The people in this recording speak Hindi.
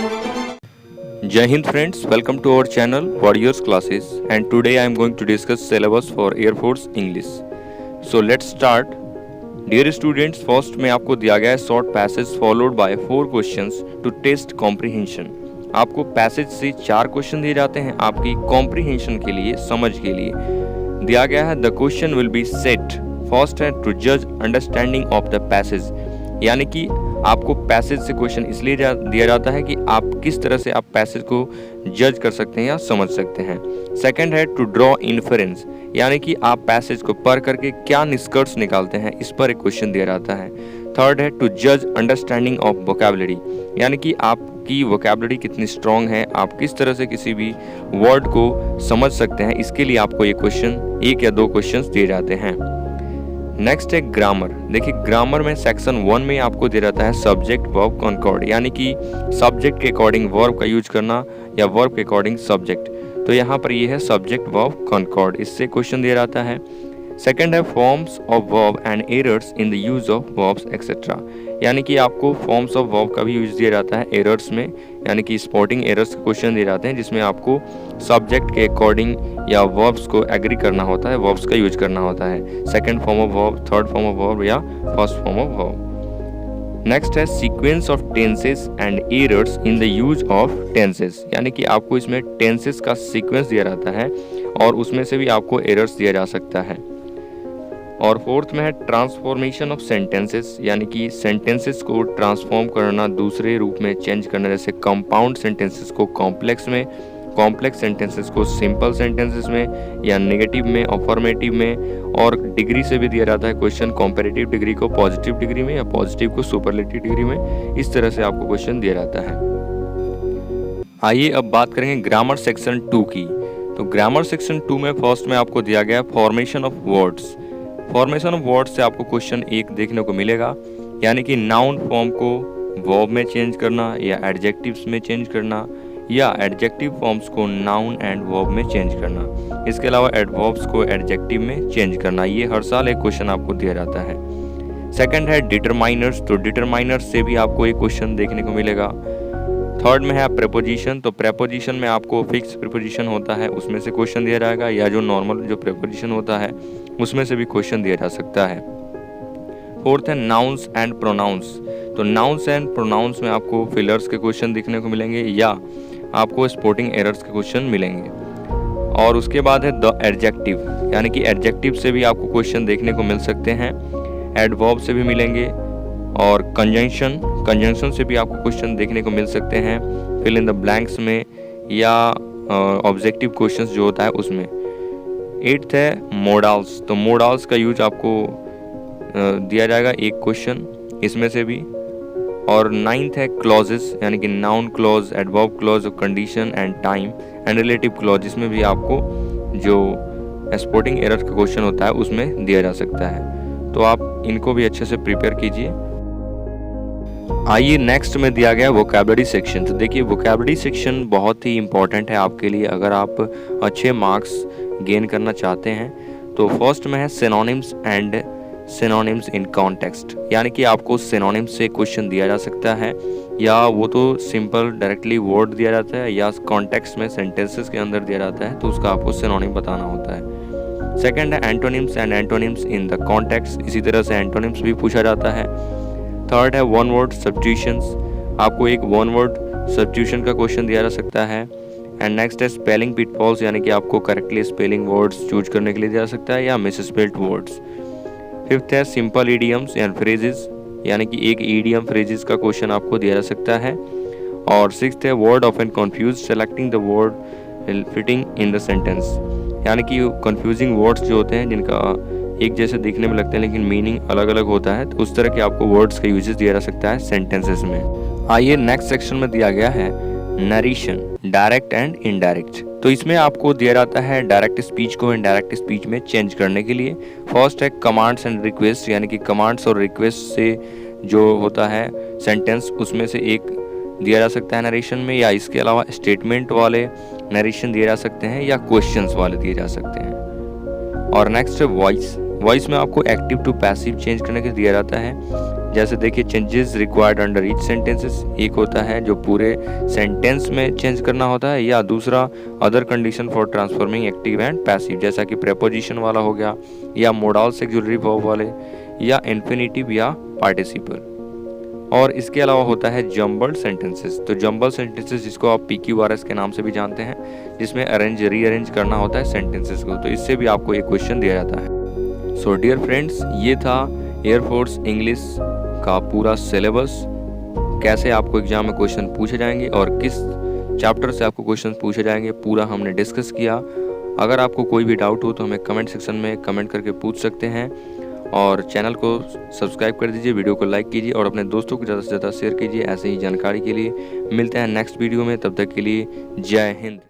Jai Hind friends, welcome to our channel Warriors Classes, and today I am going to discuss syllabus for Air Force English. So let's start. Dear students, first में आपको दिया गया है short passage followed by 4 questions to test comprehension. आपको पैसेज से 4 क्वेश्चन दिए जाते हैं आपकी कॉम्प्रीहेंशन के लिए, समझ के लिए दिया गया है. The question will be set first है टू जज अंडरस्टैंडिंग ऑफ द पैसेज, यानी कि आपको पैसेज से क्वेश्चन इसलिए दिया जाता है कि आप किस तरह से आप पैसेज को जज कर सकते हैं या समझ सकते हैं. सेकंड है टू ड्रॉ इन्फरेंस, यानी कि आप पैसेज को पढ़ करके क्या निष्कर्ष निकालते हैं, इस पर एक क्वेश्चन दिया जाता है. थर्ड है टू जज अंडरस्टैंडिंग ऑफ वोकैबुलरी, यानी कि आपकी वोकैबुलरी कितनी स्ट्रांग है, आप किस तरह से किसी भी वर्ड को समझ सकते हैं, इसके लिए आपको ये क्वेश्चन 1 या 2 क्वेश्चन दिए जाते हैं. नेक्स्ट है ग्रामर. देखिए ग्रामर में सेक्शन 1 में आपको दिया जाता है सब्जेक्ट वर्ब कॉन्कॉर्ड, यानी कि सब्जेक्ट के अकॉर्डिंग वर्ब का यूज करना या वर्ब के अकॉर्डिंग सब्जेक्ट. तो यहाँ पर ये है सब्जेक्ट वर्ब कॉन्कॉर्ड, इससे क्वेश्चन दिया जाता है. सेकंड है forms of verb and errors in the use of verbs etcetera, यानी कि आपको फॉर्म्स ऑफ वर्ब का भी यूज दिया जाता है एरर्स में, यानी कि स्पॉटिंग एरर्स के क्वेश्चन दिए जाते हैं जिसमें आपको सब्जेक्ट के अकॉर्डिंग या वर्ब्स को एग्री करना होता है, वर्ब्स का यूज करना होता है. Second form of verb, third form of verb या first form of verb. Next है sequence of tenses and errors in the use of tenses, यानी कि आपको इसमें टेंसेस का सीक्वेंस दिया जाता है और उसमें से भी आपको एरर्स दिया जा सकता है. और फोर्थ में है ट्रांसफॉर्मेशन ऑफ सेंटेंसेस, यानी कि सेंटेंसेस को ट्रांसफॉर्म करना, दूसरे रूप में चेंज करना, जैसे कंपाउंड सेंटेंसेस को कॉम्प्लेक्स में, कॉम्प्लेक्स सेंटेंसेस को सिंपल सेंटेंसेस में या नेगेटिव में, अफर्मेटिव में. और डिग्री से भी दिया जाता है क्वेश्चन, कंपैरेटिव डिग्री को पॉजिटिव डिग्री में या पॉजिटिव को सुपरलेटिव डिग्री में, इस तरह से आपको क्वेश्चन दिया जाता है. आइए अब बात करेंगे ग्रामर सेक्शन 2 की. तो ग्रामर सेक्शन 2 में फर्स्ट में आपको दिया गया formation of words. Formation of words से आपको क्वेश्चन 1 देखने को मिलेगा, यानी कि नाउन फॉर्म को वर्ब में चेंज करना या एडजेक्टिव्स में चेंज करना, या एडजेक्टिव फॉर्म्स को नाउन एंड वर्ब में चेंज करना. इसके अलावा एडवर्ब्स को एडजेक्टिव में चेंज करना. ये हर साल एक क्वेश्चन आपको दिया जाता है. सेकंड है डिटरमाइनर्स. तो डिटरमाइनर्स से भी आपको एक क्वेश्चन देखने को मिलेगा. थर्ड में है प्रेपोजिशन. तो प्रेपोजिशन में आपको फिक्स प्रेपोजिशन होता है, उसमें से क्वेश्चन दिया जाएगा, या जो नॉर्मल जो प्रेपोजिशन होता है उसमें से भी क्वेश्चन दिया जा सकता है. फोर्थ है नाउन्स एंड प्रोनाउंस. तो नाउन्स एंड प्रोनाउंस में आपको फिलर्स के क्वेश्चन दिखने को मिलेंगे या आपको स्पोर्टिंग एरर्स के क्वेश्चन मिलेंगे. और उसके बाद है द एडजेक्टिव, यानी कि एडजेक्टिव से भी आपको क्वेश्चन देखने को मिल सकते हैं, एडवर्ब से भी मिलेंगे, और कंजंक्शन से भी आपको क्वेश्चन देखने को मिल सकते हैं, फिल इन द ब्लैंक्स में या ऑब्जेक्टिव क्वेश्चंस जो होता है उसमें. 8th है मोडाल्स. तो मोडाल्स का यूज आपको दिया जाएगा एक क्वेश्चन इसमें से भी. और 9th है क्लॉजेस, यानी कि noun clause, adverb clause, condition and time and relative clause, जिसमें भी आपको जो स्पोर्टिंग एरर का क्वेश्चन होता है उसमें दिया जा सकता है. तो आप इनको भी अच्छे से प्रिपेयर कीजिए. आइए नेक्स्ट में दिया गया वोकैबुलरी सेक्शन. तो देखिए वोकैबुलरी सेक्शन बहुत ही इंपॉर्टेंट है आपके लिए अगर आप अच्छे मार्क्स गेन करना चाहते हैं. तो फर्स्ट में है synonyms and synonyms in context, यानी कि आपको सिनोनिम्स से क्वेश्चन दिया जा सकता है, या वो तो सिंपल डायरेक्टली वर्ड दिया जाता है, या कॉन्टेक्स्ट में सेंटेंसेस के अंदर दिया जाता है तो उसका आपको सिनोनिम बताना होता है. सेकंड है antonyms and antonyms in the context, इसी तरह से एंटोनिम्स भी पूछा जाता है. थर्ड है वन वर्ड सब्स्टिट्यूशंस, आपको एक वन वर्ड सब्स्टिट्यूशन का क्वेश्चन दिया जा सकता है. एंड नेक्स्ट है स्पेलिंग पिटफॉल्स, यानी कि आपको करेक्टली स्पेलिंग वर्ड्स चूज करने के लिए दिया जा सकता है या मिसस्पेल्ड वर्ड्स. फिफ्थ है सिंपल ईडियम्स एंड फ्रेजेस, यानी कि एक ईडियम फ्रेजेस का क्वेश्चन आपको दिया जा सकता है. और सिक्स्थ है word often confuse, selecting the word fitting in the sentence, यानी कि कंफ्यूजिंग वर्ड्स जो होते हैं जिनका एक जैसे दिखने में लगते हैं लेकिन मीनिंग अलग अलग होता है, तो उस तरह के आपको वर्ड्स का यूजेस दिया जा सकता है सेंटेंसेस में. आइए नेक्स्ट सेक्शन में दिया गया है नरेशन, डायरेक्ट एंड इनडायरेक्ट. तो इसमें आपको दिया जाता है डायरेक्ट स्पीच को इनडायरेक्ट स्पीच में चेंज करने के लिए. फर्स्ट है कमांड्स एंड रिक्वेस्ट, यानी कि कमांड्स और रिक्वेस्ट से जो होता है सेंटेंस उसमें से एक दिया जा सकता है नरेशन में, या इसके अलावा स्टेटमेंट वाले नरेशन दिए जा सकते हैं या क्वेश्चंस वाले दिए जा सकते हैं. और नेक्स्ट है वॉइस. वॉइस में आपको एक्टिव टू पैसिव चेंज करने के लिए दिया जाता है. जैसे देखिए changes required under each sentences, एक होता है जो पूरे सेंटेंस में चेंज करना होता है, या दूसरा other condition for transforming active and passive, जैसा कि प्रेपोजिशन वाला हो गया, या मोडाल्स ऑक्सिलरी वर्ब वाले, या इन्फिनिटिव या पार्टिसिपल। और इसके अलावा होता है जम्बल्ड सेंटेंसेस। तो जम्बल सेंटेंसेस जिसको आप PQRS के नाम से भी जानते हैं, जिसमें अरेंज रीअरेंज करना होता है सेंटेंसेस को, तो इससे भी आपको एक क्वेश्चन दिया जाता है। सो डियर फ्रेंड्स, ये था एयरफोर्स इंग्लिश का पूरा सिलेबस, कैसे आपको एग्जाम में क्वेश्चन पूछे जाएंगे और किस चैप्टर से आपको क्वेश्चन पूछे जाएंगे, पूरा हमने डिस्कस किया। अगर आपको कोई भी डाउट हो तो हमें कमेंट सेक्शन में कमेंट करके पूछ सकते हैं, और चैनल को सब्सक्राइब कर दीजिए, वीडियो को लाइक कीजिए और अपने दोस्तों को ज़्यादा से ज़्यादा शेयर कीजिए ऐसे ही जानकारी के लिए। मिलते हैं नेक्स्ट वीडियो में, तब तक के लिए जय हिंद।